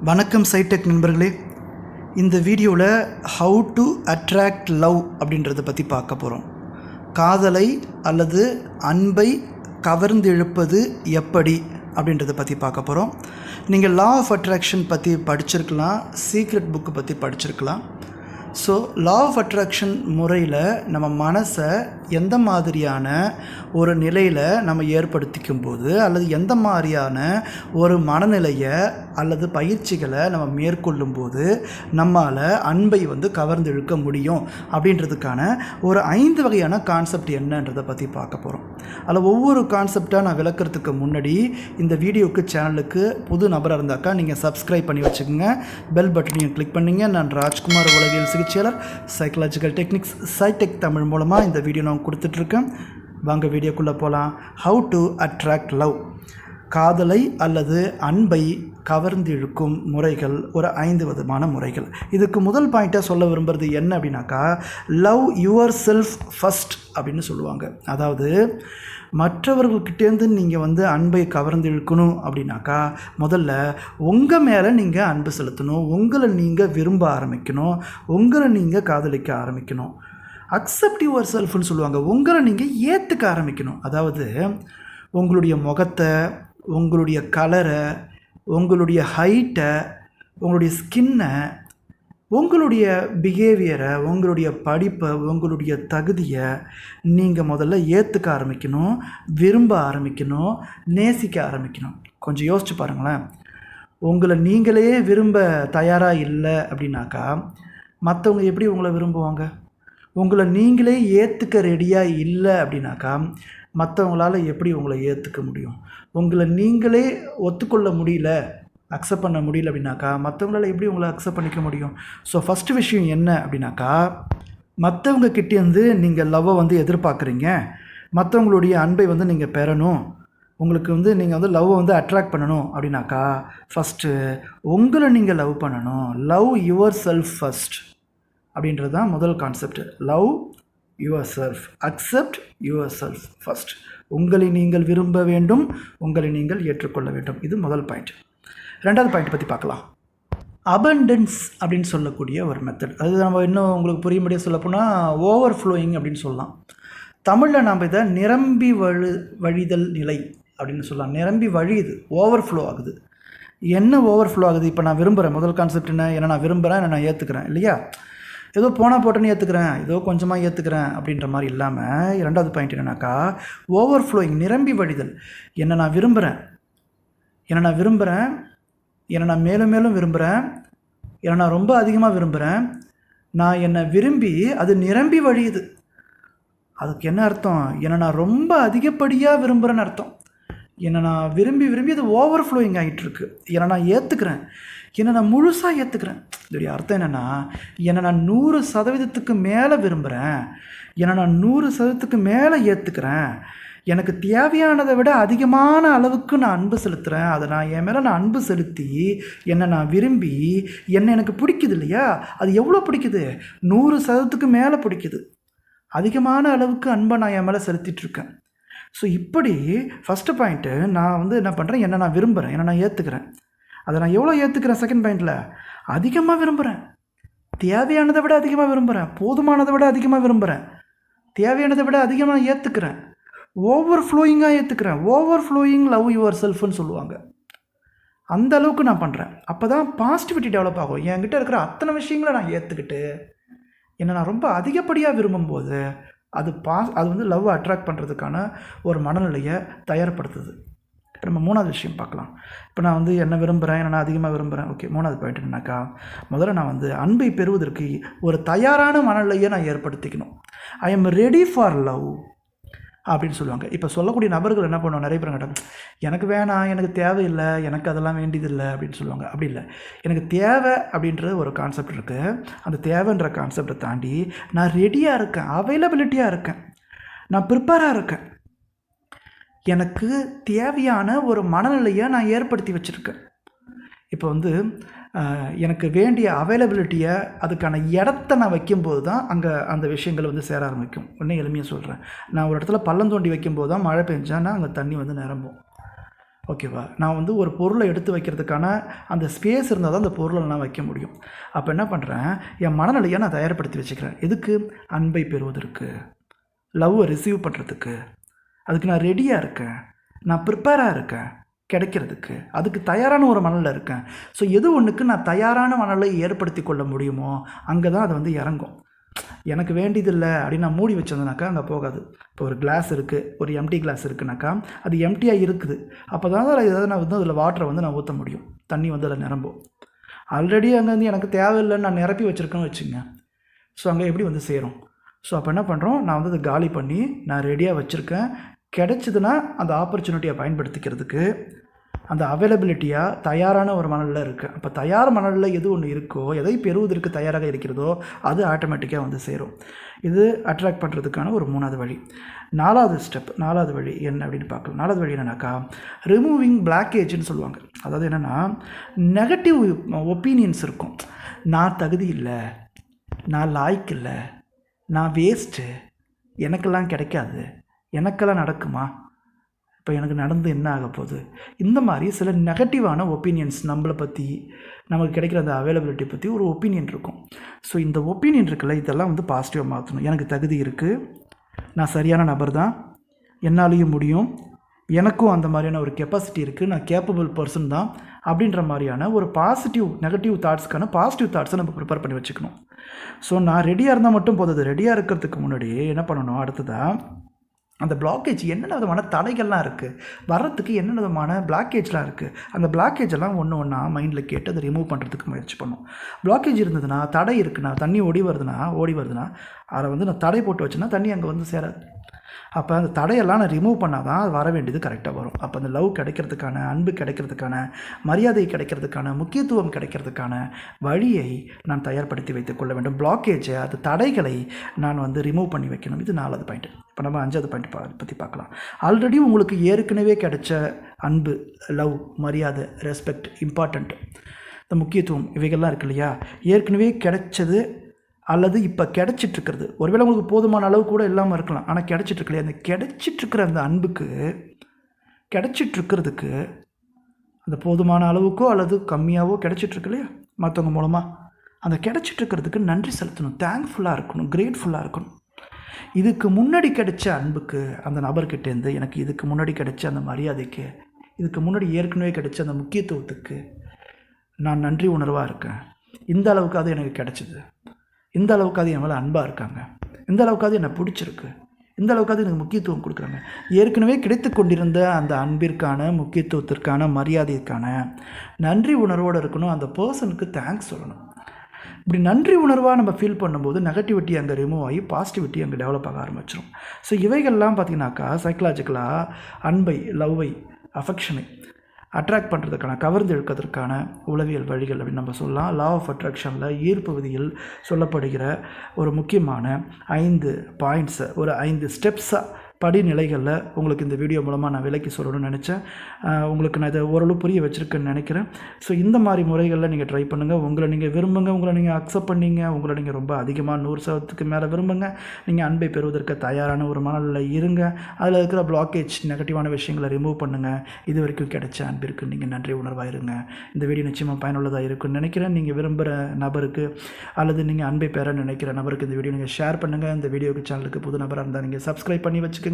வணக்கம் சைடெக் நண்பர்களே. இந்த வீடியோவில் ஹவு டு அட்ராக்ட் லவ் அப்படின்றத பற்றி பார்க்க போகிறோம். காதலை அல்லது அன்பை கவர்ந்து இழுப்பது எப்படி அப்படின்றத பற்றி பார்க்க போகிறோம். நீங்கள் லா ஆஃப் அட்ராக்ஷன் பற்றி படிச்சிருக்கலாம், சீக்ரெட் புக்கு பற்றி படிச்சிருக்கலாம். ஸோ லா ஆஃப் அட்ராக்ஷன் முறையில் நம்ம மனசை எந்த மாதிரியான ஒரு நிலையில் நம்ம ஏற்படுத்திக்கும் போது அல்லது எந்த மாதிரியான ஒரு மனநிலையை அல்லது பயிற்சிகளை நம்ம மேற்கொள்ளும் போது நம்மால் அன்பை கவர்ந்து இழுக்க முடியும் அப்படின்றதுக்கான ஒரு 5 வகையான கான்செப்ட் என்னன்றதை பற்றி பார்க்க போகிறோம். அதில் ஒவ்வொரு கான்செப்டாக நான் விளக்கிறதுக்கு முன்னாடி இந்த வீடியோக்கு சேனலுக்கு புது நபராக இருந்தாக்கா நீங்கள் சப்ஸ்கிரைப் பண்ணி வச்சுக்கோங்க, பெல் பட்டனையும் கிளிக் பண்ணிங்க. நான் ராஜ்குமார், உளவியல் சிகிச்சையாளர், சைக்காலஜிக்கல் டெக்னிக்ஸ், சைடெக் தமிழ் மூலமாக இந்த வீடியோ நான் கொடுத்துட்ருக்கேன். வாங்க வீடியோக்குள்ளே போகலாம். ஹவு டு அட்ராக்ட் லவ், காதலை அல்லது அன்பை கவர்ந்து இழுக்கும் முறைகள், ஒரு 5 விதமான முறைகள். இதுக்கு முதல் பாயிண்ட்டாக சொல்ல விரும்புகிறது என்ன அப்படின்னாக்கா, லவ் யுவர் செல்ஃப் ஃபஸ்ட் அப்படின்னு சொல்லுவாங்க. அதாவது மற்றவர்கள்கிட்டேருந்து நீங்கள் அன்பை கவர்ந்து இழுக்கணும் அப்படின்னாக்கா முதல்ல உங்கள் மேலே நீங்கள் அன்பு செலுத்தணும், உங்களை நீங்கள் விரும்ப ஆரம்பிக்கணும், உங்களை நீங்கள் காதலிக்க ஆரம்பிக்கணும். அக்செப்ட் யுவர் செல்ஃப்னு சொல்லுவாங்க. உங்களை நீங்கள் ஏற்றுக்க ஆரம்பிக்கணும். அதாவது உங்களுடைய முகத்தை, உங்களுடைய கலரை, உங்களுடைய ஹைட்டை, உங்களுடைய ஸ்கின்னை, உங்களுடைய பிஹேவியரை, உங்களுடைய படிப்பை, உங்களுடைய தகுதியை நீங்கள் முதல்ல ஏற்றுக்க ஆரம்பிக்கணும், விரும்ப ஆரம்பிக்கணும், நேசிக்க ஆரம்பிக்கணும். கொஞ்சம் யோசிச்சு பாருங்களேன். உங்களை நீங்களே விரும்ப தயாராக இல்லை அப்படின்னாக்கா மற்றவங்க எப்படி உங்களை விரும்புவாங்க? உங்களை நீங்களே ஏற்றுக்க ரெடியாக இல்லை அப்படின்னாக்கா மற்றவங்களால் எப்படி உங்களை ஏற்றுக்க முடியும்? உங்களை நீங்களே ஒத்துக்கொள்ள முடியல, அக்செப்ட் பண்ண முடியல அப்படின்னாக்கா மற்றவங்களால் எப்படி உங்களை அக்செப்ட் பண்ணிக்க முடியும்? ஸோ ஃபஸ்ட்டு விஷயம் என்ன அப்படின்னாக்கா, மற்றவங்க கிட்டேருந்து நீங்கள் லவ்வை எதிர்பார்க்குறீங்க, மற்றவங்களுடைய அன்பை நீங்கள் பெறணும், உங்களுக்கு நீங்கள் லவ்வை அட்ராக்ட் பண்ணணும் அப்படின்னாக்கா ஃபஸ்ட்டு உங்களை நீங்கள் லவ் பண்ணணும். லவ் யுவர் செல்ஃப் ஃபஸ்ட் அப்படின்றது தான் முதல் concept. Love your self, accept your self first. உங்களை நீங்கள் விரும்ப வேண்டும், உங்களை நீங்கள் ஏற்றுக்கொள்ள வேண்டும். இது முதல் பாயிண்ட். ரெண்டாவது பாயிண்ட் பற்றி பார்க்கலாம். அபண்டன்ஸ் அப்படின்னு சொல்லக்கூடிய ஒரு மெத்தட். அது நம்ம இன்னும் உங்களுக்கு புரியும்படியாக சொல்லப்போனால் ஓவர் ஃப்ளோயிங் அப்படின்னு சொல்லலாம். தமிழில் நாம் இதை நிரம்பி வழிதல் நிலை அப்படின்னு சொல்லலாம். நிரம்பி வழியுது, ஓவர் ஃப்ளோ ஆகுது. என்ன ஓவர் ஃப்ளோ ஆகுது? இப்போ நான் விரும்புகிறேன். முதல் கான்செப்ட் என்ன நான் விரும்புகிறேன், என்ன நான் ஏற்றுக்கிறேன் இல்லையா? ஏதோ போனால் போட்டேன்னு ஏற்றுக்கிறேன், ஏதோ கொஞ்சமாக ஏற்றுக்கிறேன் அப்படின்ற மாதிரி இல்லாமல், இரண்டாவது பாயிண்ட் என்னன்னாக்கா ஓவர் ஃப்ளோயிங், நிரம்பி வழிதல். என்னை நான் விரும்புகிறேன், என்னை நான் மேலும் மேலும் விரும்புகிறேன், என்னை நான் ரொம்ப அதிகமாக விரும்புகிறேன், நான் என்னை விரும்பி அது நிரம்பி வழியுது. அதுக்கு என்ன அர்த்தம்? என்னை நான் ரொம்ப அதிகப்படியாக விரும்புகிறேன்னு அர்த்தம். என்னை நான் விரும்பி அது ஓவர் ஃப்ளோயிங் ஆகிட்டுருக்கு. என்னை நான் ஏற்றுக்கிறேன், என்னை நான் முழுசாக ஏற்றுக்கிறேன். இதோடைய அர்த்தம் என்னென்னா, என்னை நான் 100% மேலே விரும்புகிறேன், என்னை நான் 100% மேலே ஏற்றுக்கிறேன், எனக்கு தேவையானதை விட அதிகமான அளவுக்கு நான் அன்பு செலுத்துகிறேன். அதை என் மேலே நான் அன்பு செலுத்தி என்னை நான் விரும்பி என்னை எனக்கு பிடிக்குது இல்லையா? அது எவ்வளோ பிடிக்குது? 100% மேலே பிடிக்குது. அதிகமான அளவுக்கு அன்பை நான் என் மேலே செலுத்திட்டுருக்கேன். ஸோ இப்படி ஃபஸ்ட்டு பாயிண்ட்டு நான் என்ன பண்ணுறேன், என்னை நான் விரும்புகிறேன், என்னை நான் ஏற்றுக்கிறேன். அதை நான் எவ்வளோ ஏற்றுக்கிறேன்? செகண்ட் பாயிண்டில் அதிகமாக விரும்புகிறேன், தேவையானதை விட அதிகமாக விரும்புகிறேன், போதுமானதை விட அதிகமாக விரும்புகிறேன், தேவையானதை விட அதிகமாக ஏற்றுக்கிறேன், ஓவர் ஃப்ளோயிங்காக ஏற்றுக்கிறேன். ஓவர் ஃப்ளோயிங் லவ் யுவர் செல்ஃப்னு சொல்லுவாங்க. அந்த அளவுக்கு நான் பண்ணுறேன். அப்போ தான் பாசிட்டிவிட்டி டெவலப் ஆகும். என்கிட்ட இருக்கிற அத்தனை விஷயங்களை நான் ஏற்றுக்கிட்டு என்னை நான் ரொம்ப அதிகப்படியாக விரும்பும்போது அது லவ் அட்ராக்ட் பண்ணுறதுக்கான ஒரு மனநிலையை தயார்படுத்துது. இப்போ நம்ம மூணாவது விஷயம் பார்க்கலாம். இப்போ நான் என்ன விரும்புகிறேன், என்ன நான் அதிகமாக விரும்புகிறேன். ஓகே, மூணாவது பாயிண்ட் என்னன்னாக்கா, முதல்ல நான் அன்பை பெறுவதற்கு ஒரு தயாரான மனநிலையை நான் ஏற்படுத்திக்கணும். I am ready for love அப்படின்னு சொல்லுவாங்க. இப்போ சொல்லக்கூடிய நபர்கள் என்ன பண்ணுவாங்க, நிறைய பேர் கேட்டாங்க, எனக்கு வேணாம், எனக்கு தேவையில்லை, எனக்கு அதெல்லாம் வேண்டியதில்லை அப்படின்னு சொல்லுவாங்க. அப்படி இல்லை, எனக்கு தேவை அப்படின்ற ஒரு கான்செப்ட் இருக்குது. அந்த தேவைன்ற கான்செப்டை தாண்டி நான் ரெடியாக இருக்கேன், அவைலபிலிட்டியாக இருக்கேன், நான் ப்ரிப்பேராக இருக்கேன், எனக்கு தேவையான ஒரு மனநிலையை நான் ஏற்படுத்தி வச்சுருக்கேன். இப்போ எனக்கு வேண்டிய அவைலபிலிட்டியை, அதுக்கான இடத்த நான் வைக்கும்போது தான் அங்கே அந்த விஷயங்கள் சேர ஆரம்பிக்கும். இன்னும் எளிமையாக சொல்கிறேன், நான் ஒரு இடத்துல பள்ளம் தோண்டி வைக்கும்போது தான் மழை பெஞ்சான்னா அங்கே தண்ணி நிரம்பும். ஓகேவா? நான் வந்து ஒரு பொருளை எடுத்து வைக்கிறதுக்கான அந்த ஸ்பேஸ் இருந்தால் தான் அந்த பொருளை நான் வைக்க முடியும். அப்போ என்ன பண்ணுறேன், என் மனநிலையை நான் தயார்படுத்தி வச்சுக்கிறேன். எதுக்கு? அன்பை பெறுவதற்கு, லவ்வை ரிசீவ் பண்ணுறதுக்கு. அதுக்கு நான் ரெடியாக இருக்கேன், நான் ப்ரிப்பேராக இருக்கேன் கிடைக்கிறதுக்கு. அதுக்கு தயாரான ஒரு மனநிலை இருக்கேன். ஸோ எது ஒன்றுக்கு நான் தயாரான மனநிலை ஏற்படுத்தி கொள்ள முடியுமோ அங்கே தான் அது வந்து இறங்கும். எனக்கு வேண்டியதில்லை அப்படின்னு நான் மூடி வச்சிருந்தேனாக்கா அங்கே போகாது. இப்போ ஒரு கிளாஸ் இருக்குது, ஒரு எம்டி கிளாஸ் இருக்குனாக்கா அது எம்டியாக இருக்குது. அப்போ தான் அதில் ஏதாவது நான் வந்து அதில் வாட்டரை வந்து நான் ஊற்ற முடியும், தண்ணி வந்து அதில் நிரம்பும். ஆல்ரெடி அங்கே வந்து எனக்கு தேவையில்லைன்னு நான் நிரப்பி வச்சுருக்கேன்னு வச்சுங்க. ஸோ அங்கே எப்படி வந்து சேரும்? ஸோ அப்போ என்ன பண்ணுறோம், நான் வந்து அதை காலி பண்ணி நான் ரெடியாக வச்சுருக்கேன். கிடைச்சிதுன்னா அந்த ஆப்பர்ச்சுனிட்டியை பயன்படுத்திக்கிறதுக்கு அந்த அவைலபிலிட்டியாக தயாரான ஒரு மனநிலை இருக்குது. அப்போ தயார் மனநிலை எது ஒன்று இருக்கோ, எதை பெறுவதற்கு தயாராக இருக்கிறதோ அது ஆட்டோமேட்டிக்காக வந்து சேரும். இது அட்ராக்ட் பண்ணுறதுக்கான ஒரு 3வது வழி. 4வது ஸ்டெப், 4வது வழி என்ன அப்படின்னு பார்க்கலாம். 4வது வழி என்னன்னாக்கா ரிமூவிங் பிளாக்கேஜ்னு சொல்லுவாங்க. அதாவது என்னென்னா நெகட்டிவ் ஒப்பீனியன்ஸ் இருக்கும். நான் தகுதி இல்லை, நான் லாய்க்கு இல்லை, நான் வேஸ்ட்டு, எனக்கெல்லாம் கிடைக்காது, எனக்கெல்லாம் நடக்குமா, இப்போ எனக்கு நடந்து என்ன ஆக போகுது, இந்த மாதிரி சில நெகட்டிவான ஒப்பீனியன்ஸ் நம்மளை பற்றி, நமக்கு கிடைக்கிற அந்த அவைலபிலிட்டி பற்றி ஒரு ஒப்பீனியன் இருக்கும். ஸோ இந்த ஒப்பீனியன் இருக்குல்ல, இதெல்லாம் வந்து பாசிட்டிவாக மாற்றணும். எனக்கு தகுதி இருக்குது, நான் சரியான நபர் தான், என்னாலேயும் முடியும், எனக்கும் அந்த மாதிரியான ஒரு கெப்பாசிட்டி இருக்குது, நான் கேப்பபிள் பர்சன் தான் அப்படின்ற மாதிரியான ஒரு பாசிட்டிவ் நெகட்டிவ் தாட்ஸ்க்கான பாசிட்டிவ் தாட்ஸை நம்ம ப்ரிப்பேர் பண்ணி வச்சுக்கணும். ஸோ நான் ரெடியாக இருந்தால் மட்டும் போதாது. ரெடியாக இருக்கிறதுக்கு முன்னாடி என்ன பண்ணணும், அடுத்ததாக அந்த பிளாக்கேஜ் என்னென்ன விதமான தடைகள்லாம் இருக்குது, வர்றதுக்கு என்னென்ன விதமான பிளாக்கேஜ்லாம் இருக்குது, அந்த பிளாக்கேஜெல்லாம் ஒன்று ஒன்றா மைண்டில் கேட்டு அதை ரிமூவ் பண்ணுறதுக்கு முயற்சி பண்ணும். பிளாக்கேஜ் இருந்ததுன்னா, தடை இருக்குன்னா, தண்ணி ஓடி வருதுன்னா அதை வந்து நான் தடை போட்டு வச்சேன்னா தண்ணி அங்கே வந்து சேராது. அப்போ அந்த தடையெல்லாம் நான் ரிமூவ் பண்ணால் தான் அது வர வேண்டியது கரெக்டாக வரும். அப்போ அந்த லவ் கிடைக்கிறதுக்கான, அன்பு கிடைக்கிறதுக்கான, மரியாதை கிடைக்கிறதுக்கான, முக்கியத்துவம் கிடைக்கிறதுக்கான வழியை நான் தயார்படுத்தி வைத்துக்கொள்ள வேண்டும். பிளாக்கேஜை, அது தடைகளை நான் வந்து ரிமூவ் பண்ணி வைக்கணும். இது 4வது பாயிண்ட். இப்போ நம்ம 5வது பாயிண்ட் பற்றி பார்க்கலாம். ஆல்ரெடி உங்களுக்கு ஏற்கனவே கிடைச்ச அன்பு, லவ், மரியாதை, ரெஸ்பெக்ட், இம்பார்ட்டண்ட், இந்த முக்கியத்துவம் இவைகள்லாம் இருக்கு இல்லையா, ஏற்கனவே கிடைச்சது அல்லது இப்போ கிடச்சிட்ருக்கிறது. ஒருவேளை உங்களுக்கு போதுமான அளவு கூட இல்லாமல் இருக்கலாம், ஆனால் கிடச்சிட்ருக்கலையே, அந்த கிடச்சிட்ருக்கிற அந்த அன்புக்கு, கிடச்சிட்ருக்கிறதுக்கு அந்த போதுமான அளவுக்கோ அல்லது கம்மியாகவோ கிடச்சிட்ருக்கு இல்லையா மற்றவங்க மூலமாக, அந்த கிடச்சிட்ருக்கிறதுக்கு நன்றி செலுத்தணும், தேங்க்ஃபுல்லாக இருக்கணும், கிரேட்ஃபுல்லாக இருக்கணும். இதுக்கு முன்னாடி கிடைச்ச அன்புக்கு, அந்த நபர்கிட்டேருந்து எனக்கு இதுக்கு முன்னாடி கிடைச்ச அந்த மரியாதைக்கு, இதுக்கு முன்னாடி ஏற்கனவே கிடைச்ச அந்த முக்கியத்துவத்துக்கு நான் நன்றி உணர்வாக இருக்கேன். இந்த அளவுக்காவது எனக்கு கிடச்சிது, இந்த அளவுக்காவது என் மேலே அன்பாக இருக்காங்க, இந்த அளவுக்காவது என்னை பிடிச்சிருக்கு, இந்த அளவுக்காவது எனக்கு முக்கியத்துவம் கொடுக்குறாங்க. ஏற்கனவே கிடைத்து கொண்டிருந்த அந்த அன்பிற்கான, முக்கியத்துவத்திற்கான, மரியாதைக்கான நன்றி உணர்வோடு இருக்கணும். அந்த பர்சனுக்கு தேங்க்ஸ் சொல்லணும். இப்படி நன்றி உணர்வாக நம்ம ஃபீல் பண்ணும்போது நெகட்டிவிட்டி அங்கே ரிமூவ் ஆகி பாசிட்டிவிட்டி அங்கே டெவலப் ஆக ஆரம்பிச்சிடும். ஸோ இவைகள்லாம் பார்த்திங்கனாக்கா சைக்கலாஜிக்கலாக அன்பை, லவ்வை, அஃபெக்ஷனை அட்ராக்ட் பண்ணுறதுக்கான, கவர்ந்து இழுக்கிறதுக்கான உளவியல் வழிகள் அப்படின்னு நம்ம சொல்லலாம். லா ஆஃப் அட்ராக்ஷனில் ஈர்ப்பு விதியில் சொல்லப்படுகிற ஒரு முக்கியமான 5 பாயிண்ட்ஸை, ஒரு 5 ஸ்டெப்ஸாக, படிநிலைகளில் உங்களுக்கு இந்த வீடியோ மூலமாக நான் விளக்கி சொல்லணும்னு நினச்சேன். உங்களுக்கு நான் இதை ஓரளவு புரிய வச்சுருக்கேன்னு நினைக்கிறேன். ஸோ இந்த மாதிரி முறைகளில் நீங்கள் ட்ரை பண்ணுங்கள். உங்களை நீங்கள் விரும்புங்க, உங்களை நீங்கள் அக்செப்ட் பண்ணிங்க, உங்களை நீங்கள் ரொம்ப அதிகமாக 100% மேலே விரும்புங்க. நீங்கள் அன்பை பெறுவதற்கு தயாரான ஒரு மனநிலை இருங்க. அதில் இருக்கிற பிளாக்கேஜ், நெகட்டிவான விஷயங்களை ரிமூவ் பண்ணுங்கள். இது வரைக்கும் கிடைச்ச அன்பிற்கு நீங்கள் நன்றி உணர்வாக இருங்க. இந்த வீடியோ நிச்சயமாக பயனுள்ளதாக இருக்குன்னு நினைக்கிறேன். நீங்கள் விரும்புகிற நபருக்கு அல்லது நீங்கள் அன்பை பெற நினைக்கிற நபருக்கு இந்த வீடியோ நீங்கள் ஷேர் பண்ணுங்கள். இந்த வீடியோக்கு சேனலுக்கு புது நபராக இருந்தால் நீங்கள் சப்ஸ்கிரைப் பண்ணி வச்சுக்கோங்க.